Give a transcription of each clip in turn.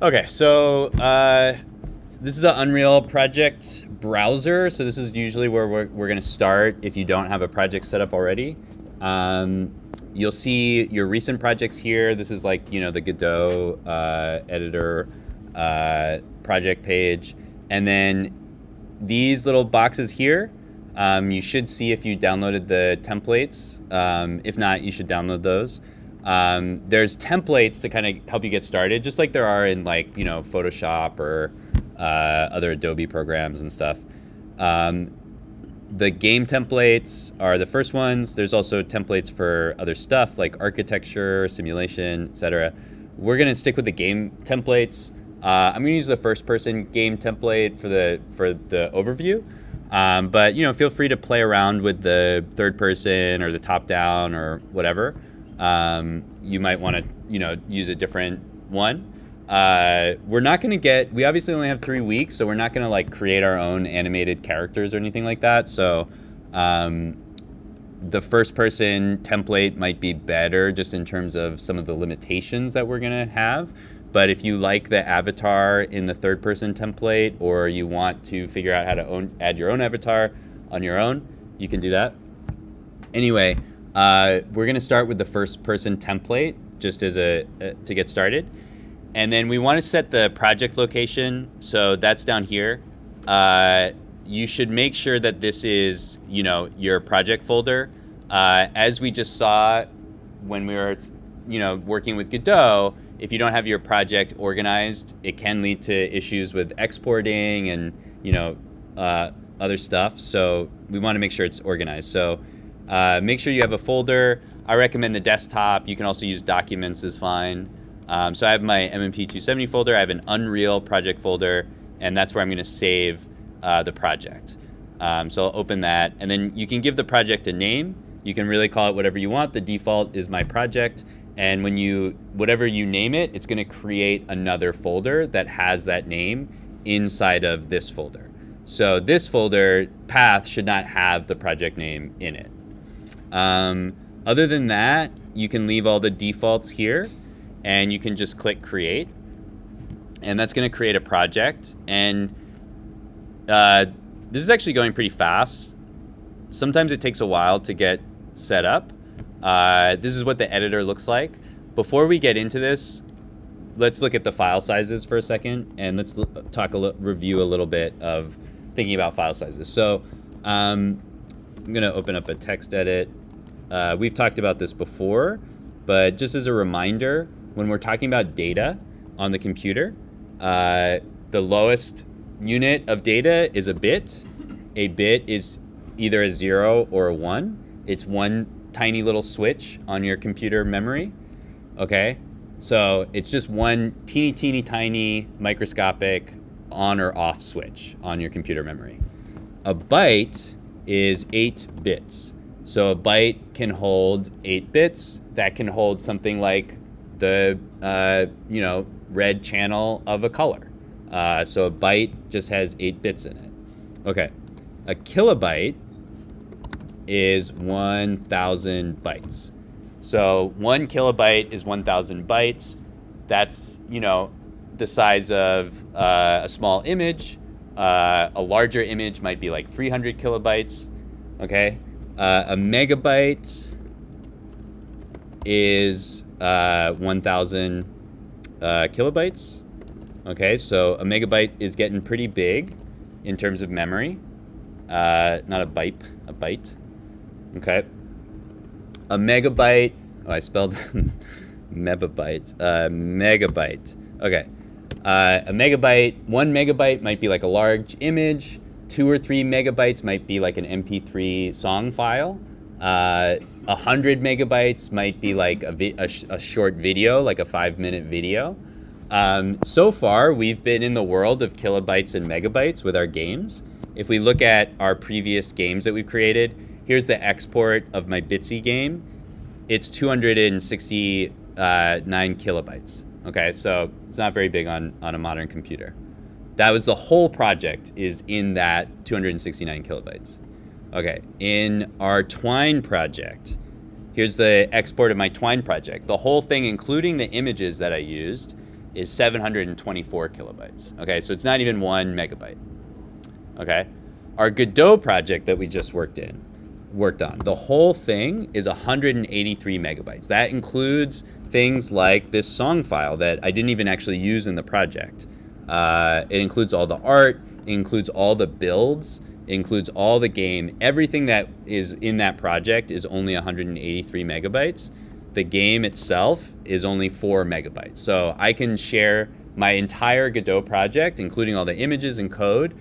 Okay, so this is an Unreal project browser. So this is usually where we're going to start if you don't have a project set up already. You'll see your recent projects here. This is like, the Godot editor project page. And then these little boxes here, you should see if you downloaded the templates. If not, you should download those. There's templates to kind of help you get started, just like there are in Photoshop or other Adobe programs and stuff. The game templates are the first ones. There's also templates for other stuff like architecture, simulation, etc. We're gonna stick with the game templates. I'm gonna use the first-person game template for the overview. But feel free to play around with the third person or the top down or whatever. You might want to use a different one. We're not going to we obviously only have 3 weeks, so we're not going to create our own animated characters or anything like that. So the first person template might be better just in terms of some of the limitations that we're going to have. But if you like the avatar in the third person template, or you want to figure out how to add your own avatar on your own, you can do that. Anyway, we're going to start with the first person template just as to get started. And then we want to set the project location. So that's down here. You should make sure that this is, your project folder. As we just saw when we were, working with Godot, if you don't have your project organized, it can lead to issues with exporting and, other stuff. So we want to make sure it's organized. So make sure you have a folder. I recommend the desktop. You can also use documents is fine. So I have my MMP 270 folder. I have an Unreal project folder, and that's where I'm going to save the project. So I'll open that, and then you can give the project a name. You can really call it whatever you want. The default is my project, and whatever you name it, it's going to create another folder that has that name inside of this folder. So this folder path should not have the project name in it. Other than that, you can leave all the defaults here, and you can just click create, and that's going to create a project. And this is actually going pretty fast. Sometimes it takes a while to get set up. This is what the editor looks like. Before we get into this, let's look at the file sizes for a second, and let's review a little bit of thinking about file sizes. So I'm going to open up a text edit. We've talked about this before, but just as a reminder, when we're talking about data on the computer, the lowest unit of data is a bit. A bit is either a 0 or a 1. It's one tiny little switch on your computer memory. Okay, so it's just one teeny tiny microscopic on or off switch on your computer memory. A byte is 8 bits. So a byte can hold 8 bits. That can hold something like the red channel of a color. So a byte just has 8 bits in it. Okay, a kilobyte is 1,000 bytes. So 1 kilobyte is 1,000 bytes. That's the size of a small image. A larger image might be like 300 kilobytes. Okay. A megabyte is 1,000 kilobytes. Okay, so a megabyte is getting pretty big in terms of memory. Not a byte, a byte. Okay. A megabyte, I spelled megabyte. Megabyte. Okay. A megabyte, 1 megabyte might be like a large image. 2 or 3 megabytes might be like an MP3 song file. 100 megabytes might be like a short video, like a 5-minute video. So far, we've been in the world of kilobytes and megabytes with our games. If we look at our previous games that we've created, here's the export of my Bitsy game. It's 269 kilobytes. Okay, so it's not very big on a modern computer. That was the whole project is in that 269 kilobytes. Okay, in our Twine project, here's the export of my Twine project. The whole thing, including the images that I used, is 724 kilobytes. Okay, so it's not even 1 megabyte. Okay, our Godot project that we just worked on, the whole thing is 183 megabytes. That includes things like this song file that I didn't even actually use in the project. It includes all the art, it includes all the builds, it includes all the game. Everything that is in that project is only 183 megabytes. The game itself is only 4 megabytes. So I can share my entire Godot project, including all the images and code,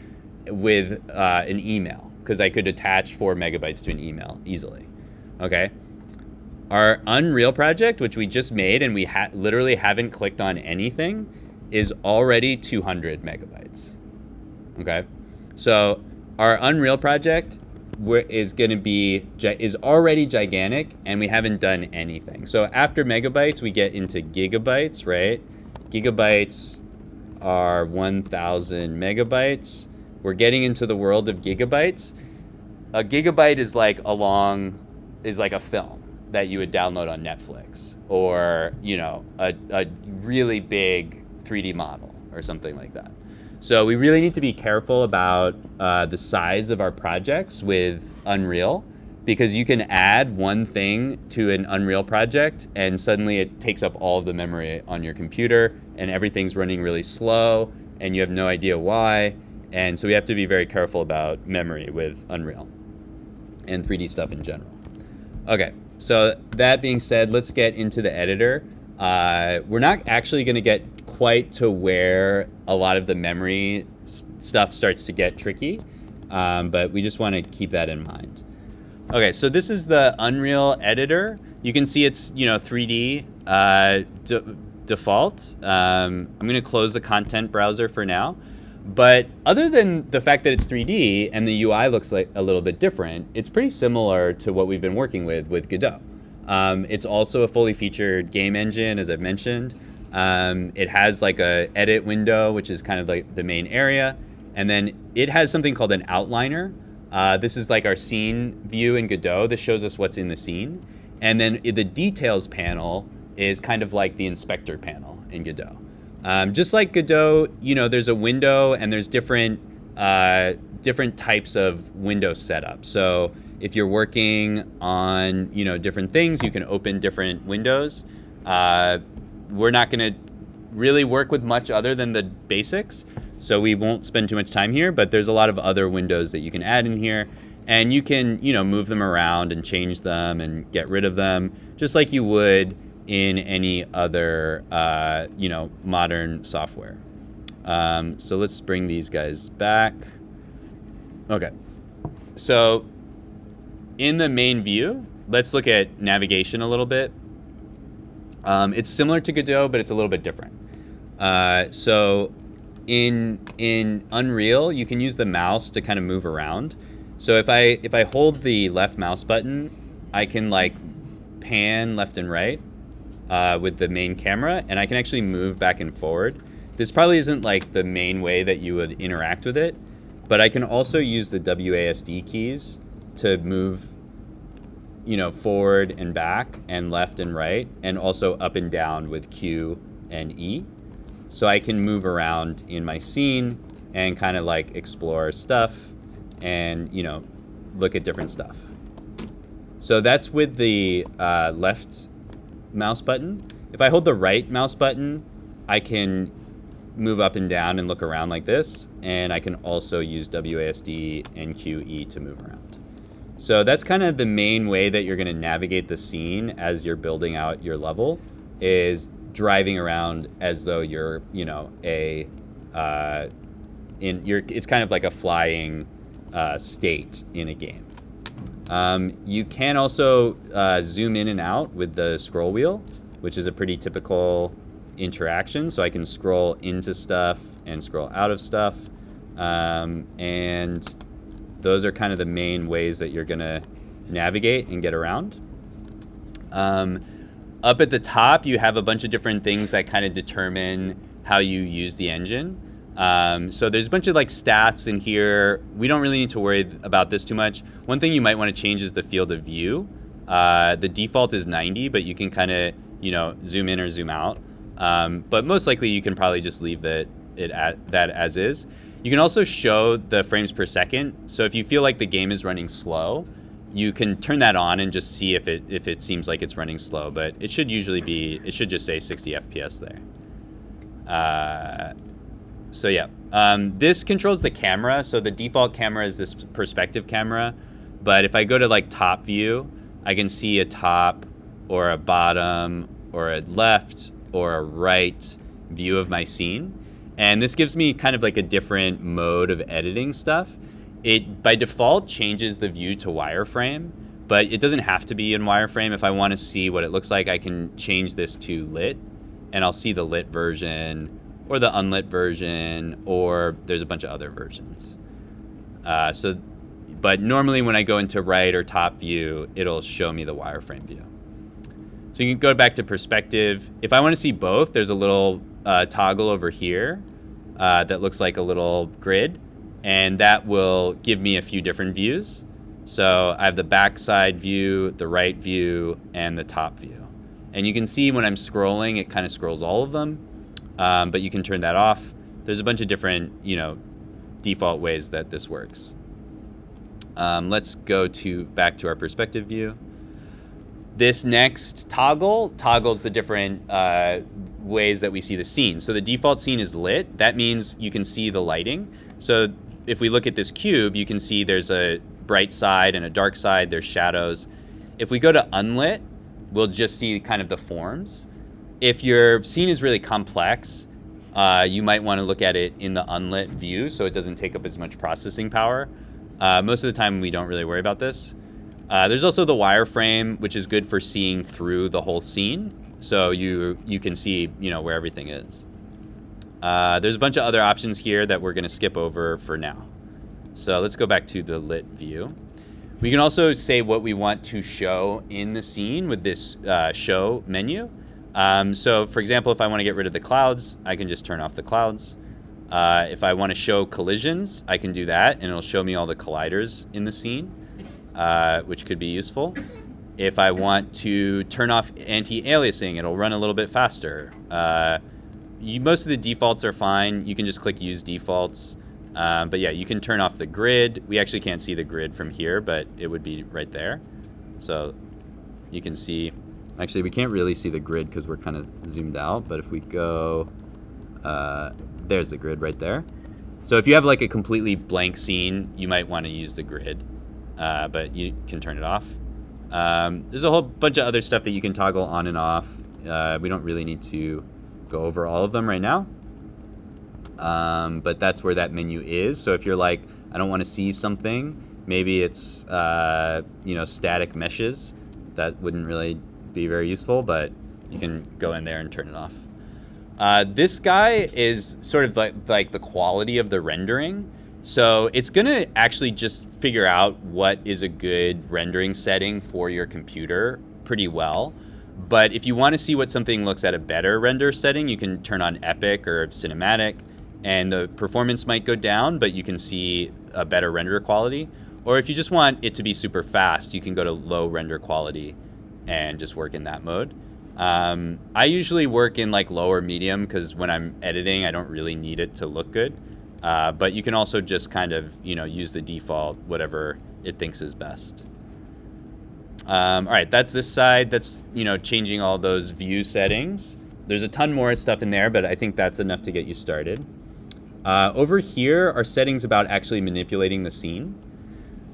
with an email, because I could attach 4 megabytes to an email easily. Okay. Our Unreal project, which we just made and we literally haven't clicked on anything, is already 200 megabytes. Okay. So our Unreal project is already gigantic, and we haven't done anything. So after megabytes, we get into gigabytes, right? Gigabytes are 1,000 megabytes. We're getting into the world of gigabytes. A gigabyte is like a film that you would download on Netflix, or a really big 3D model or something like that. So we really need to be careful about the size of our projects with Unreal, because you can add one thing to an Unreal project and suddenly it takes up all of the memory on your computer and everything's running really slow and you have no idea why. And so we have to be very careful about memory with Unreal and 3D stuff in general. Okay, so that being said, let's get into the editor. We're not actually going to get quite to where a lot of the memory stuff starts to get tricky, but we just want to keep that in mind. Okay, so this is the Unreal editor. You can see it's 3D default. I'm going to close the content browser for now. But other than the fact that it's 3D and the UI looks like a little bit different, it's pretty similar to what we've been working with Godot. It's also a fully featured game engine, as I've mentioned. It has like a edit window, which is kind of like the main area. And then it has something called an outliner. This is like our scene view in Godot. This shows us what's in the scene. And then the details panel is kind of like the inspector panel in Godot. Just like Godot, there's a window and there's different types of window setup. So if you're working on, different things, you can open different windows. We're not going to really work with much other than the basics, so we won't spend too much time here, but there's a lot of other windows that you can add in here, and you can, move them around and change them and get rid of them, just like you would in any other, modern software. So let's bring these guys back. Okay, so in the main view, let's look at navigation a little bit. It's similar to Godot, but it's a little bit different. So in Unreal, you can use the mouse to kind of move around. So if I hold the left mouse button, I can like pan left and right with the main camera, and I can actually move back and forward. This probably isn't like the main way that you would interact with it, but I can also use the WASD keys to move forward and back and left and right, and also up and down with Q and E. So I can move around in my scene and kind of like explore stuff and, look at different stuff. So that's with the left mouse button. If I hold the right mouse button, I can move up and down and look around like this. And I can also use WASD and QE to move around. So that's kind of the main way that you're going to navigate the scene as you're building out your level, is driving around as though you're, it's kind of like a flying state in a game. You can also zoom in and out with the scroll wheel, which is a pretty typical interaction. So I can scroll into stuff and scroll out of stuff. And those are kind of the main ways that you're going to navigate and get around. Up at the top, you have a bunch of different things that kind of determine how you use the engine. So there's a bunch of like stats in here. We don't really need to worry about this too much. One thing you might want to change is the field of view. The default is 90, but you can kind of, zoom in or zoom out. But most likely you can probably just leave that as is. You can also show the frames per second. So if you feel like the game is running slow, you can turn that on and just see if it seems like it's running slow. But it should just say 60 FPS there. So yeah, this controls the camera. So the default camera is this perspective camera. But if I go to like top view, I can see a top or a bottom or a left or a right view of my scene. And this gives me kind of like a different mode of editing stuff. It, by default, changes the view to wireframe, but it doesn't have to be in wireframe. If I want to see what it looks like, I can change this to lit, and I'll see the lit version or the unlit version, or there's a bunch of other versions. But normally when I go into right or top view, it'll show me the wireframe view. So you can go back to perspective. If I want to see both, there's a little toggle over here that looks like a little grid, and that will give me a few different views. So I have the backside view, the right view, and the top view. And you can see when I'm scrolling, it kind of scrolls all of them, but you can turn that off. There's a bunch of different, default ways that this works. Let's go back to our perspective view. This next toggles the different ways that we see the scene. So the default scene is lit. That means you can see the lighting. So if we look at this cube, you can see there's a bright side and a dark side. There's shadows. If we go to unlit, we'll just see kind of the forms. If your scene is really complex, you might want to look at it in the unlit view so it doesn't take up as much processing power. Most of the time, we don't really worry about this. There's also the wireframe, which is good for seeing through the whole scene. So you can see, where everything is. There's a bunch of other options here that we're going to skip over for now. So let's go back to the lit view. We can also say what we want to show in the scene with this show menu. So for example, if I want to get rid of the clouds, I can just turn off the clouds. If I want to show collisions, I can do that, and it'll show me all the colliders in the scene, which could be useful. If I want to turn off anti-aliasing, it'll run a little bit faster. Most of the defaults are fine. You can just click Use Defaults. But yeah, you can turn off the grid. We actually can't see the grid from here, but it would be right there. So you can see, actually we can't really see the grid because we're kind of zoomed out, but if we go, there's the grid right there. So if you have like a completely blank scene, you might want to use the grid, but you can turn it off. There's a whole bunch of other stuff that you can toggle on and off. We don't really need to go over all of them right now. But that's where that menu is. So if you're like, I don't want to see something, maybe it's, static meshes. That wouldn't really be very useful, but you can go in there and turn it off. This guy is sort of like the quality of the rendering. So it's going to actually just figure out what is a good rendering setting for your computer pretty well. But if you want to see what something looks at a better render setting, you can turn on Epic or Cinematic, and the performance might go down, but you can see a better render quality. Or if you just want it to be super fast, you can go to low render quality and just work in that mode. I usually work in like lower medium because when I'm editing, I don't really need it to look good. But you can also just kind of, use the default, whatever it thinks is best. All right, that's this side. That's, changing all those view settings. There's a ton more stuff in there, but I think that's enough to get you started. Over here are settings about actually manipulating the scene.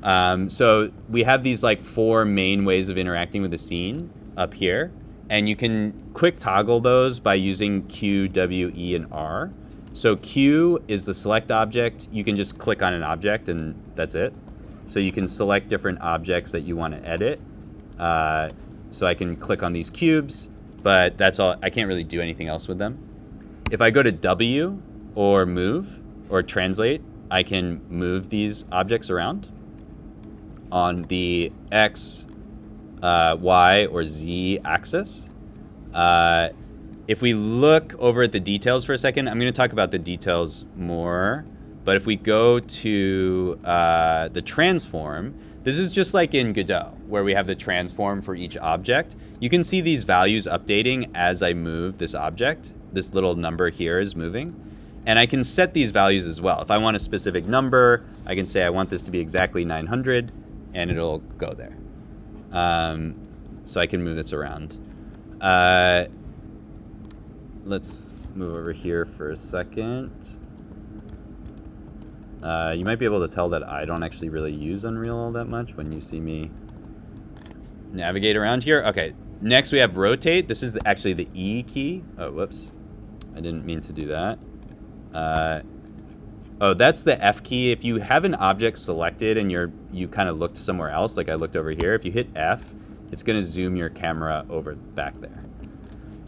So we have these like 4 main ways of interacting with the scene up here, and you can quick toggle those by using Q, W, E, and R. So Q is the select object. You can just click on an object and that's it. So you can select different objects that you want to edit. So I can click on these cubes, but that's all. I can't really do anything else with them. If I go to W or move or translate, I can move these objects around on the X, Y, or Z axis. If we look over at the details for a second, I'm going to talk about the details more. But if we go to the transform, this is just like in Godot, where we have the transform for each object, you can see these values updating as I move this object. This little number here is moving. And I can set these values as well. If I want a specific number, I can say I want this to be exactly 900, and it'll go there. So I can move this around. Let's move over here for a second. You might be able to tell that I don't actually really use Unreal all that much when you see me navigate around here. Okay, next we have rotate. This is actually the E key. Oh, whoops. I didn't mean to do that. Oh, that's the F key. If you have an object selected and you kind of looked somewhere else, like I looked over here, if you hit F, it's going to zoom your camera over back there.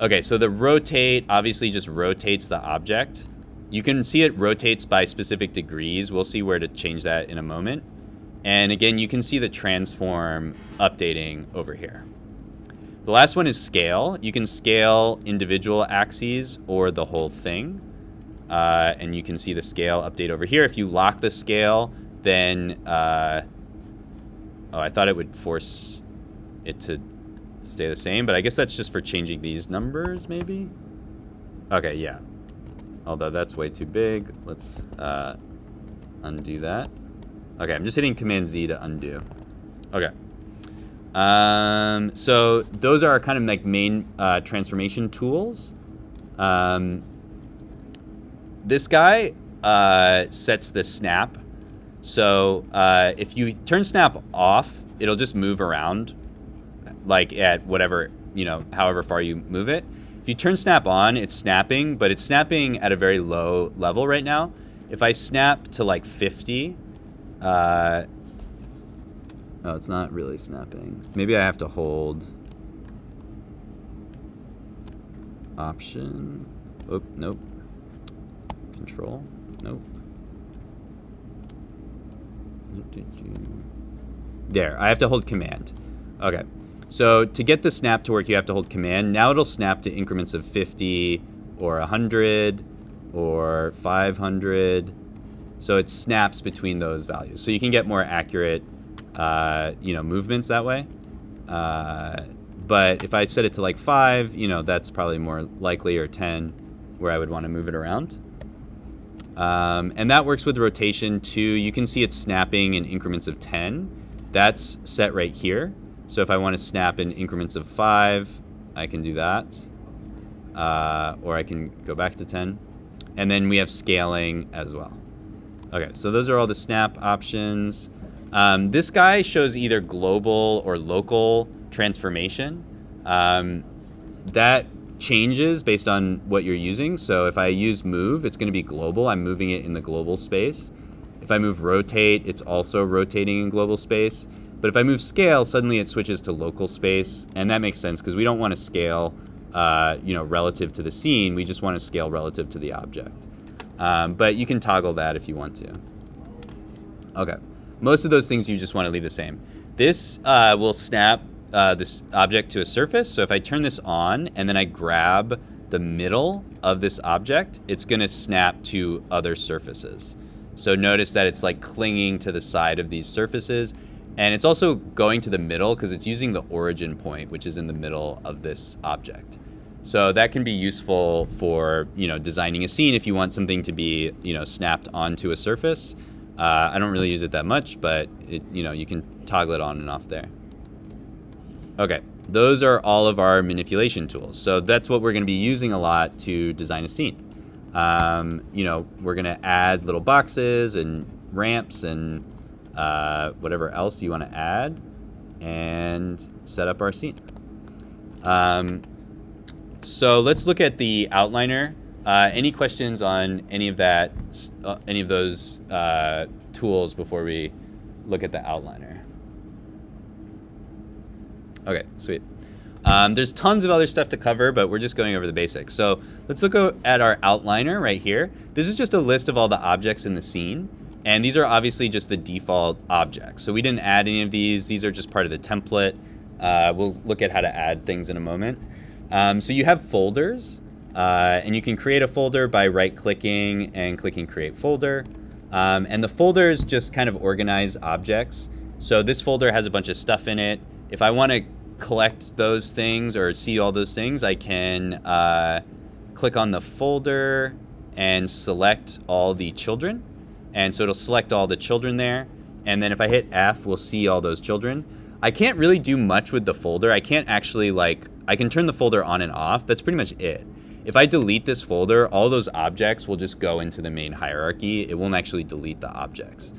Okay, so the rotate obviously just rotates the object. You can see it rotates by specific degrees. We'll see where to change that in a moment. And again, you can see the transform updating over here. The last one is scale. You can scale individual axes or the whole thing. And you can see the scale update over here. If you lock the scale, then, oh, I thought it would force it to stay the same, but I guess that's just for changing these numbers, maybe? Okay, yeah. Although that's way too big. Let's undo that. Okay, I'm just hitting Command Z to undo. Okay. So those are our kind of like main transformation tools. This guy sets the snap. So if you turn snap off, it'll just move around like at whatever, however far you move it. If you turn snap on, it's snapping, but it's snapping at a very low level right now. If I snap to like 50, oh, it's not really snapping. Maybe I have to hold Option. Oh, nope. Control. Nope. There, I have to hold Command. Okay. So to get the snap to work, you have to hold Command. Now it'll snap to increments of 50 or 100 or 500. So it snaps between those values. So you can get more accurate, movements that way. But if I set it to like 5, that's probably more likely, or 10, where I would want to move it around. And that works with rotation too. You can see it's snapping in increments of 10. That's set right here. So if I want to snap in increments of 5, I can do that. Or I can go back to 10. And then we have scaling as well. Okay, so those are all the snap options. This guy shows either global or local transformation. That changes based on what you're using. So if I use move, it's going to be global. I'm moving it in the global space. If I move rotate, it's also rotating in global space. But if I move scale, suddenly it switches to local space. And that makes sense because we don't want to scale, relative to the scene. We just want to scale relative to the object. But you can toggle that if you want to. Okay. Most of those things you just want to leave the same. This will snap this object to a surface. So if I turn this on and then I grab the middle of this object, it's going to snap to other surfaces. So notice that it's like clinging to the side of these surfaces. And it's also going to the middle because it's using the origin point, which is in the middle of this object. So that can be useful for, designing a scene if you want something to be, snapped onto a surface. I don't really use it that much, but you can toggle it on and off there. Okay, those are all of our manipulation tools. So that's what we're going to be using a lot to design a scene. We're going to add little boxes and ramps and whatever else you want to add and set up our scene. So let's look at the outliner. Any questions on any of that, any of those tools before we look at the outliner? Okay, sweet. There's tons of other stuff to cover, but we're just going over the basics. So let's look at our outliner right here. This is just a list of all the objects in the scene. And these are obviously just the default objects. So we didn't add any of these. These are just part of the template. We'll look at how to add things in a moment. So you have folders. And you can create a folder by right-clicking and clicking Create Folder. And the folders just kind of organize objects. So this folder has a bunch of stuff in it. If I want to collect those things or see all those things, I can click on the folder and select all the children. And so it'll select all the children there. And then if I hit F, we'll see all those children. I can't really do much with the folder. I can't actually I can turn the folder on and off. That's pretty much it. If I delete this folder, all those objects will just go into the main hierarchy. It won't actually delete the objects.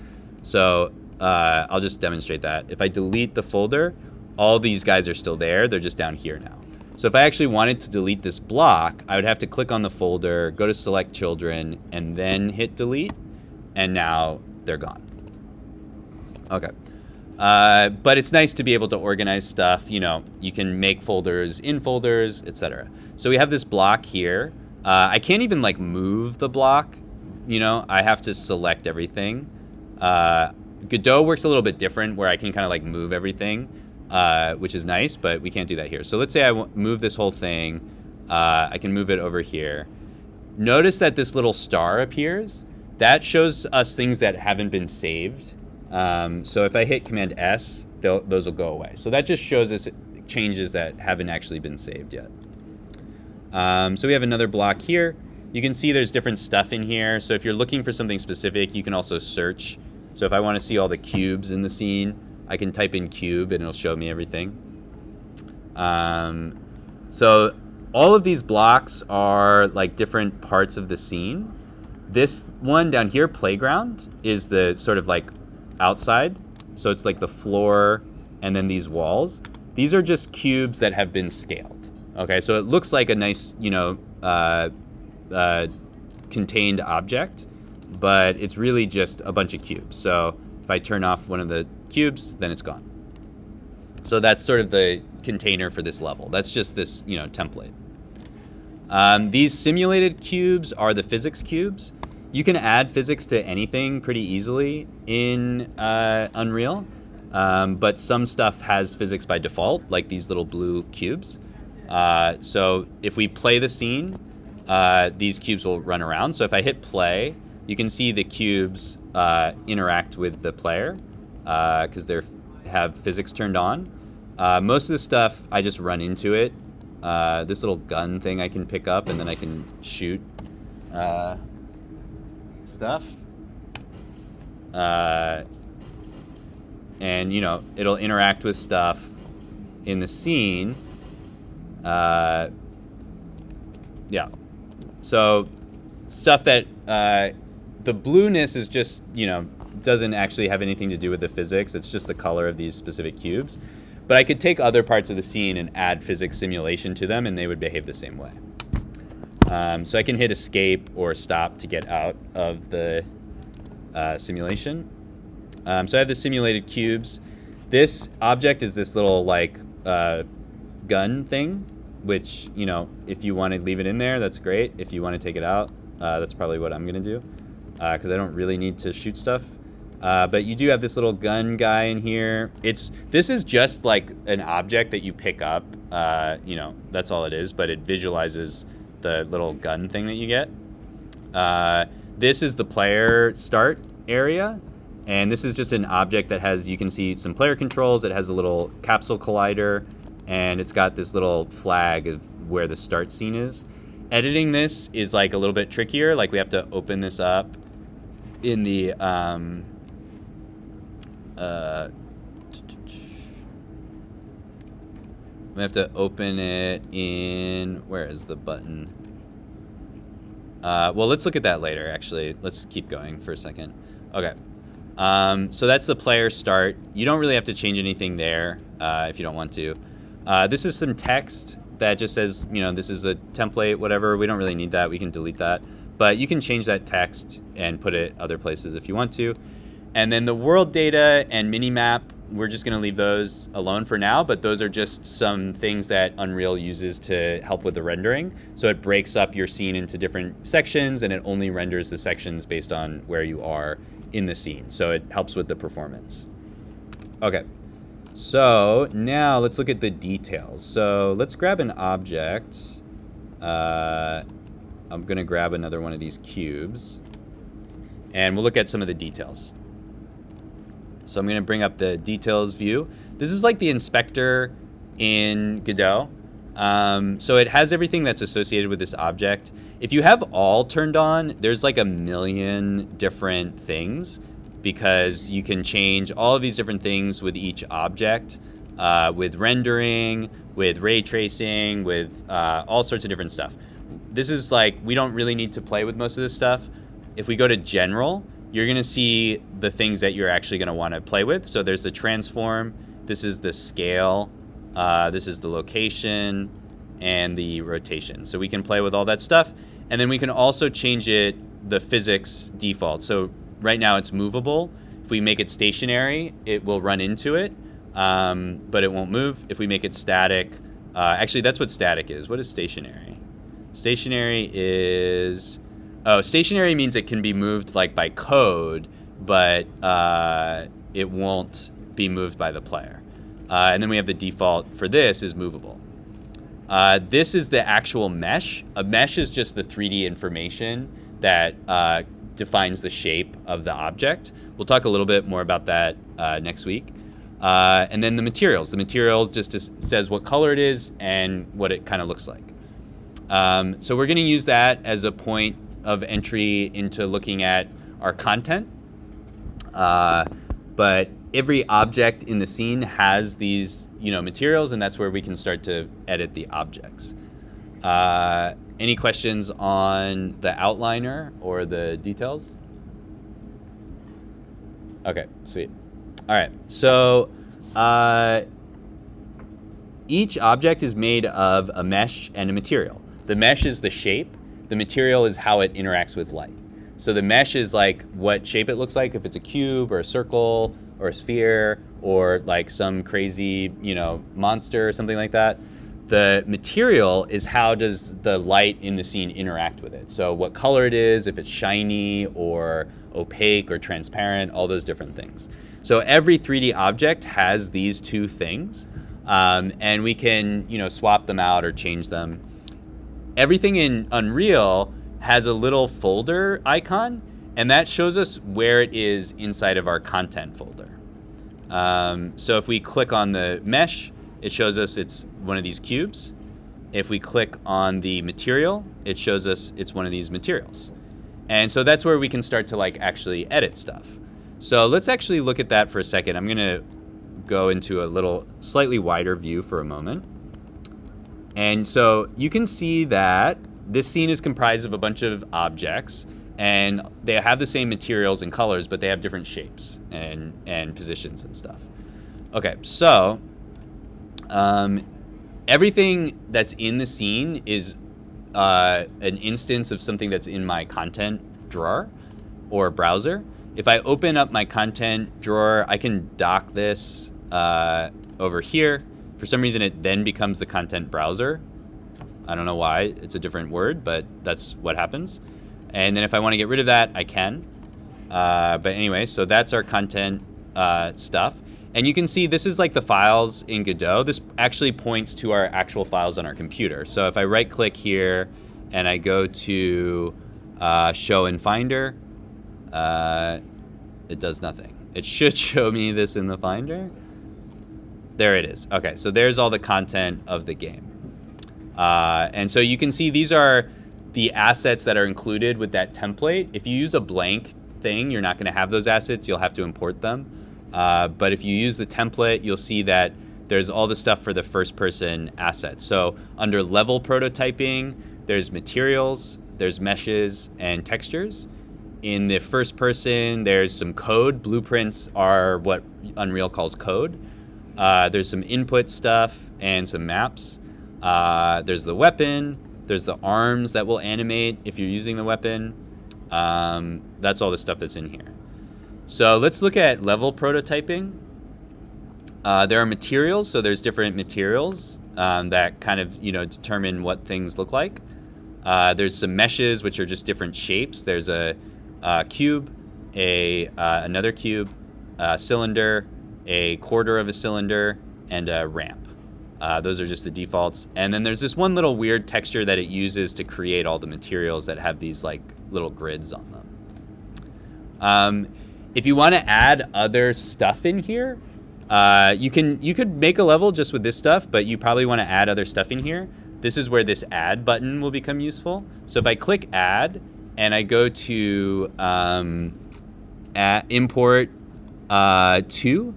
So I'll just demonstrate that. If I delete the folder, all these guys are still there. They're just down here now. So if I actually wanted to delete this block, I would have to click on the folder, go to select children, and then hit delete. And now they're gone. Okay. But it's nice to be able to organize stuff. You know, you can make folders in folders, etc. So we have this block here. I can't even move the block. You know, I have to select everything. Godot works a little bit different where I can kind of move everything, which is nice, but we can't do that here. So let's say I move this whole thing. I can move it over here. Notice that this little star appears. That shows us things that haven't been saved. So if I hit Command S, those will go away. So that just shows us changes that haven't actually been saved yet. So we have another block here. You can see there's different stuff in here. So if you're looking for something specific, you can also search. So if I want to see all the cubes in the scene, I can type in cube and it'll show me everything. So all of these blocks are different parts of the scene. This one down here, playground, is the sort of outside. So it's the floor and then these walls. These are just cubes that have been scaled. Okay, so it looks like a nice, contained object, but it's really just a bunch of cubes. So if I turn off one of the cubes, then it's gone. So that's sort of the container for this level. That's just this, template. These simulated cubes are the physics cubes. You can add physics to anything pretty easily in Unreal, but some stuff has physics by default, like these little blue cubes. So if we play the scene, these cubes will run around. So if I hit play, you can see the cubes interact with the player because they have physics turned on. Most of the stuff, I just run into it. This little gun thing I can pick up, and then I can shoot stuff. And, it'll interact with stuff in the scene. Yeah. So stuff that the blueness is just, doesn't actually have anything to do with the physics. It's just the color of these specific cubes. But I could take other parts of the scene and add physics simulation to them, and they would behave the same way. So I can hit escape or stop to get out of the simulation. So I have the simulated cubes. This object is this little gun thing, which, if you want to leave it in there, that's great. If you want to take it out, that's probably what I'm going to do, because I don't really need to shoot stuff. But you do have this little gun guy in here. This is just an object that you pick up. That's all it is, but it visualizes the little gun thing that you get. This is the player start area. And this is just an object that has, you can see some player controls. It has a little capsule collider, and it's got this little flag of where the start scene is. Editing this is a little bit trickier. We have to open this up in the we have to open it in, where is the button? Well, let's look at that later, actually. Let's keep going for a second. Okay. So that's the player start. You don't really have to change anything there if you don't want to. This is some text that just says, this is a template, whatever. We don't really need that. We can delete that. But you can change that text and put it other places if you want to. And then the world data and minimap, we're just going to leave those alone for now, but those are just some things that Unreal uses to help with the rendering. So it breaks up your scene into different sections, and it only renders the sections based on where you are in the scene. So it helps with the performance. Okay, so now let's look at the details. So let's grab an object. I'm going to grab another one of these cubes, and we'll look at some of the details. So I'm going to bring up the details view. This is like the inspector in Godot. So it has everything that's associated with this object. If you have all turned on, there's like a million different things because you can change all of these different things with each object, with rendering, with ray tracing, with all sorts of different stuff. This is like, we don't really need to play with most of this stuff. If we go to general, you're going to see the things that you're actually going to want to play with. So there's the transform, this is the scale, this is the location, and the rotation. So we can play with all that stuff. And then we can also change it, the physics default. So right now it's movable. If we make it stationary, it will run into it, but it won't move. If we make it static, actually that's what static is. What is stationary? Stationary is, stationary means it can be moved like by code, but it won't be moved by the player. And then we have the default for this is movable. This is the actual mesh. A mesh is just the 3D information that defines the shape of the object. We'll talk a little bit more about that next week. And then the materials. The materials just says what color it is and what it kind of looks like. So we're going to use that as a point of entry into looking at our content. But every object in the scene has these, materials, and that's where we can start to edit the objects. Any questions on the outliner or the details? Okay, sweet. All right, so each object is made of a mesh and a material. The mesh is the shape. The material is how it interacts with light. So the mesh is like what shape it looks like, if it's a cube or a circle or a sphere or like some crazy, monster or something like that. The material is how does the light in the scene interact with it. So what color it is, if it's shiny or opaque or transparent, all those different things. So every 3D object has these two things, and we can, swap them out or change them. Everything in Unreal has a little folder icon, and that shows us where it is inside of our content folder. So if we click on the mesh, it shows us it's one of these cubes. If we click on the material, it shows us it's one of these materials. And so that's where we can start to actually edit stuff. So let's actually look at that for a second. I'm gonna go into a little slightly wider view for a moment. And so you can see that this scene is comprised of a bunch of objects, and they have the same materials and colors, but they have different shapes and positions and stuff. Okay, so everything that's in the scene is an instance of something that's in my content drawer or browser. If I open up my content drawer, I can dock this over here. For some reason, it then becomes the content browser. I don't know why. It's a different word, but that's what happens. And then if I want to get rid of that, I can. But anyway, so that's our content stuff. And you can see this is like the files in Godot. This actually points to our actual files on our computer. So if I right click here and I go to show in Finder, it does nothing. It should show me this in the Finder. There it is. Okay, so there's all the content of the game. And so you can see these are the assets that are included with that template. If you use a blank thing, you're not going to have those assets. You'll have to import them. But if you use the template, you'll see that there's all the stuff for the first person assets. So under level prototyping, there's materials, there's meshes, and textures. In the first person, there's some code. Blueprints are what Unreal calls code. There's some input stuff and some maps. There's the weapon. There's the arms that will animate if you're using the weapon. That's all the stuff that's in here. So let's look at level prototyping. There are materials, so there's different materials that kind of determine what things look like. There's some meshes, which are just different shapes. There's a cube, another cube, a cylinder, a quarter of a cylinder, and a ramp. Those are just the defaults. And then there's this one little weird texture that it uses to create all the materials that have these little grids on them. If you want to add other stuff in here, you could make a level just with this stuff, but you probably want to add other stuff in here. This is where this add button will become useful. So if I click add and I go to import to,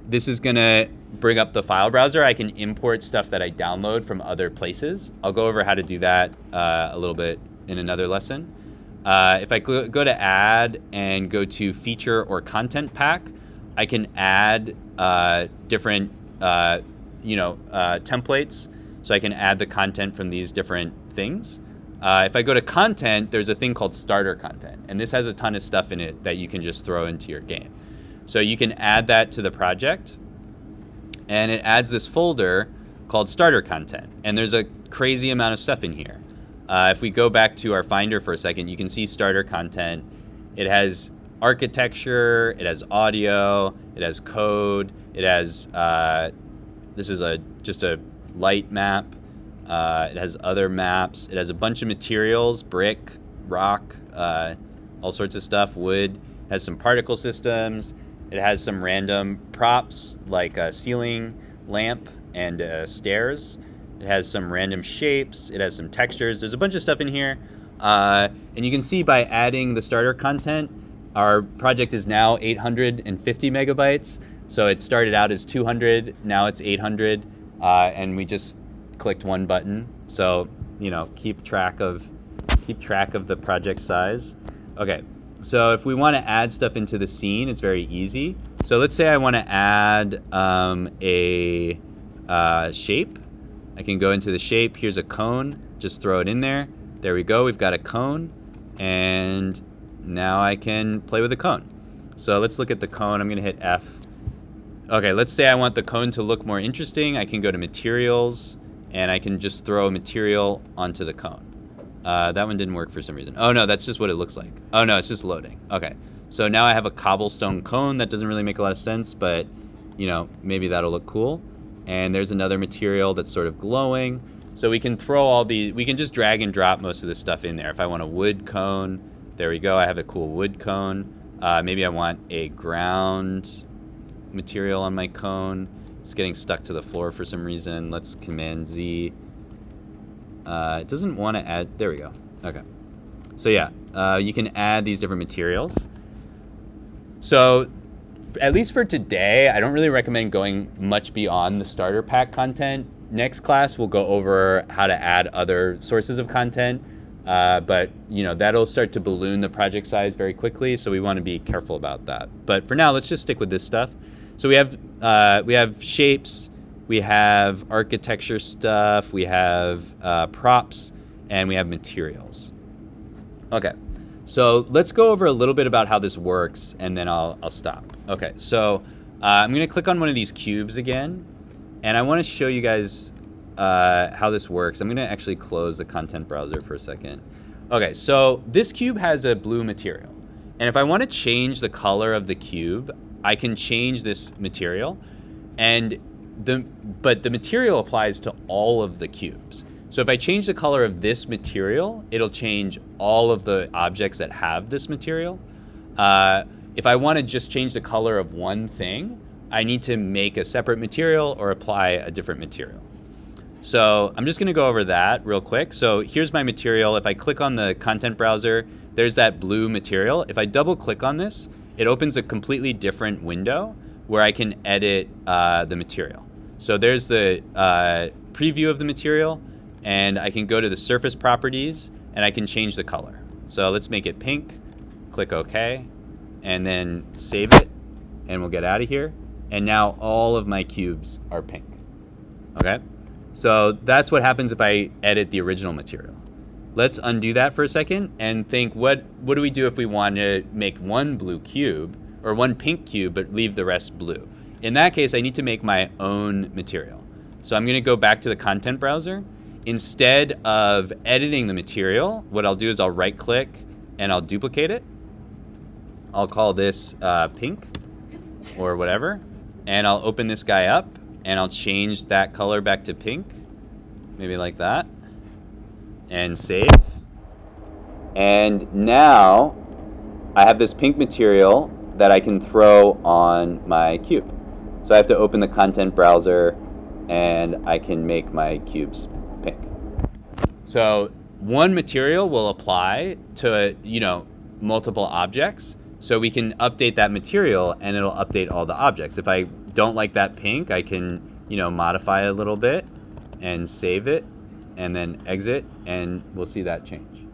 this is gonna bring up the file browser. I can import stuff that I download from other places. I'll go over how to do that a little bit in another lesson. If I go to add and go to feature or content pack, I can add different templates. So I can add the content from these different things. If I go to content, there's a thing called starter content, and this has a ton of stuff in it that you can just throw into your game. So you can add that to the project, and it adds this folder called starter content, and there's a crazy amount of stuff in here. If we go back to our Finder for a second, you can see starter content. It has architecture, it has audio, it has code, it has, this is just a light map. It has other maps. It has a bunch of materials, brick, rock, all sorts of stuff, wood. It has some particle systems. It has some random props like a ceiling lamp and stairs. It has some random shapes. It has some textures. There's a bunch of stuff in here. And you can see by adding the starter content, our project is now 850 megabytes. So it started out as 200, now it's 800. And we just clicked one button. So, keep track of the project size. Okay, so if we want to add stuff into the scene, it's very easy. So let's say I want to add a shape. I can go into the shape. Here's a cone. Just throw it in there. There we go. We've got a cone. And now I can play with the cone. So let's look at the cone. I'm going to hit F. Okay, let's say I want the cone to look more interesting. I can go to materials, and I can just throw a material onto the cone. That one didn't work for some reason. Oh no, that's just what it looks like. Oh no, it's just loading. Okay, so now I have a cobblestone cone. That doesn't really make a lot of sense, but maybe that'll look cool. And there's another material that's sort of glowing. So we can we can just drag and drop most of this stuff in there. If I want a wood cone, there we go. I have a cool wood cone. Maybe I want a ground material on my cone. It's getting stuck to the floor for some reason. Let's Command Z. It doesn't want to add. There we go. Okay. So yeah, you can add these different materials. So at least for today, I don't really recommend going much beyond the starter pack content. Next class, we'll go over how to add other sources of content. But that'll start to balloon the project size very quickly. So we want to be careful about that. But for now, let's just stick with this stuff. So we have shapes, we have architecture stuff, we have props, and we have materials. Okay, so let's go over a little bit about how this works, and then I'll stop. Okay, so I'm going to click on one of these cubes again, and I want to show you guys how this works. I'm going to actually close the content browser for a second. Okay, so this cube has a blue material, and if I want to change the color of the cube, I can change this material, but the material applies to all of the cubes. So if I change the color of this material, it'll change all of the objects that have this material. If I want to just change the color of one thing, I need to make a separate material or apply a different material. So I'm just going to go over that real quick. So here's my material. If I click on the content browser, there's that blue material. If I double click on this, it opens a completely different window where I can edit the material. So there's the preview of the material, and I can go to the surface properties, and I can change the color. So let's make it pink, click OK, and then save it, and we'll get out of here. And now all of my cubes are pink. Okay? So that's what happens if I edit the original material. Let's undo that for a second and think, what do we do if we want to make one blue cube or one pink cube but leave the rest blue? In that case, I need to make my own material. So I'm going to go back to the content browser. Instead of editing the material, what I'll do is I'll right click and I'll duplicate it. I'll call this pink or whatever, and I'll open this guy up and I'll change that color back to pink, maybe like that. And save. And now I have this pink material that I can throw on my cube. So I have to open the content browser, and I can make my cubes pink. So one material will apply to, multiple objects. So we can update that material, and it'll update all the objects. If I don't like that pink, I can, modify it a little bit and save it, and then exit, and we'll see that change.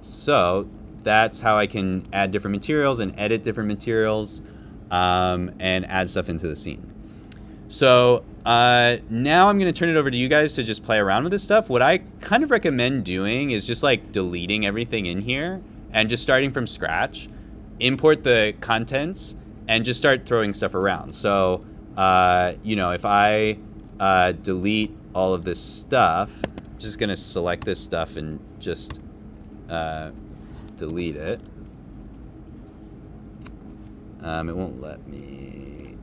So that's how I can add different materials and edit different materials, and add stuff into the scene. So now I'm going to turn it over to you guys to just play around with this stuff. What I kind of recommend doing is just like deleting everything in here and just starting from scratch, import the contents, and just start throwing stuff around. So, if I delete all of this stuff, I'm just going to select this stuff and just delete it. It won't let me.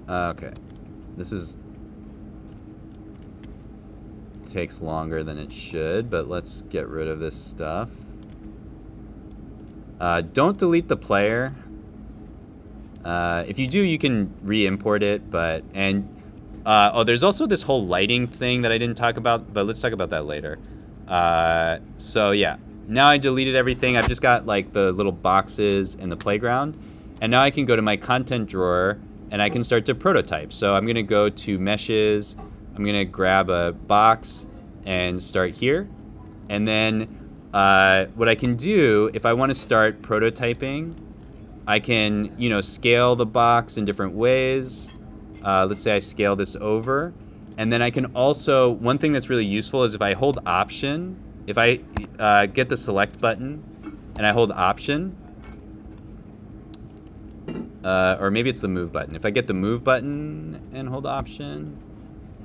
Okay, this takes longer than it should, but let's get rid of this stuff. Don't delete the player. If you do, you can re-import it, there's also this whole lighting thing that I didn't talk about, but let's talk about that later. So yeah, now I deleted everything. I've just got like the little boxes and the playground, and now I can go to my content drawer and I can start to prototype. So I'm gonna go to meshes, I'm gonna grab a box and start here. And then what I can do, if I wanna start prototyping, I can, scale the box in different ways. Let's say I scale this over. And then I can also, one thing that's really useful is if I hold Option, if I get the select button and I hold Option, or maybe it's the move button. If I get the move button and hold Option,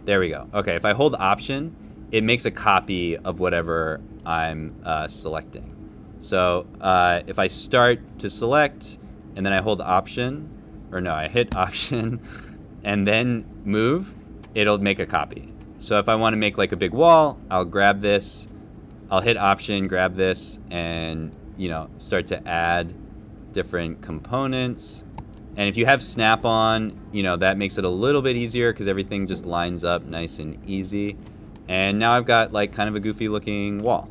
there we go. Okay, if I hold Option, it makes a copy of whatever I'm selecting. So if I start to select and then I hold Option, or no, I hit Option and then move, it'll make a copy. So if I want to make like a big wall, I'll grab this, I'll hit Option, grab this, and start to add different components. And if you have Snap-on, that makes it a little bit easier because everything just lines up nice and easy. And now I've got like kind of a goofy looking wall.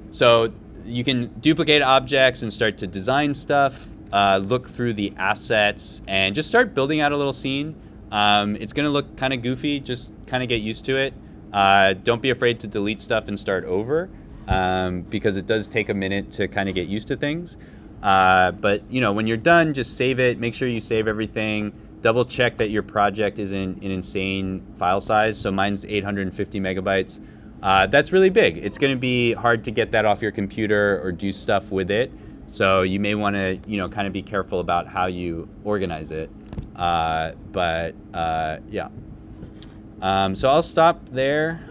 So you can duplicate objects and start to design stuff, look through the assets, and just start building out a little scene. It's gonna look kind of goofy, just kind of get used to it. Don't be afraid to delete stuff and start over, because it does take a minute to kind of get used to things. But when you're done, just save it. Make sure you save everything. Double check that your project isn't an insane file size. So mine's 850 megabytes. That's really big. It's going to be hard to get that off your computer or do stuff with it. So you may want to, kind of be careful about how you organize it. Yeah. So I'll stop there.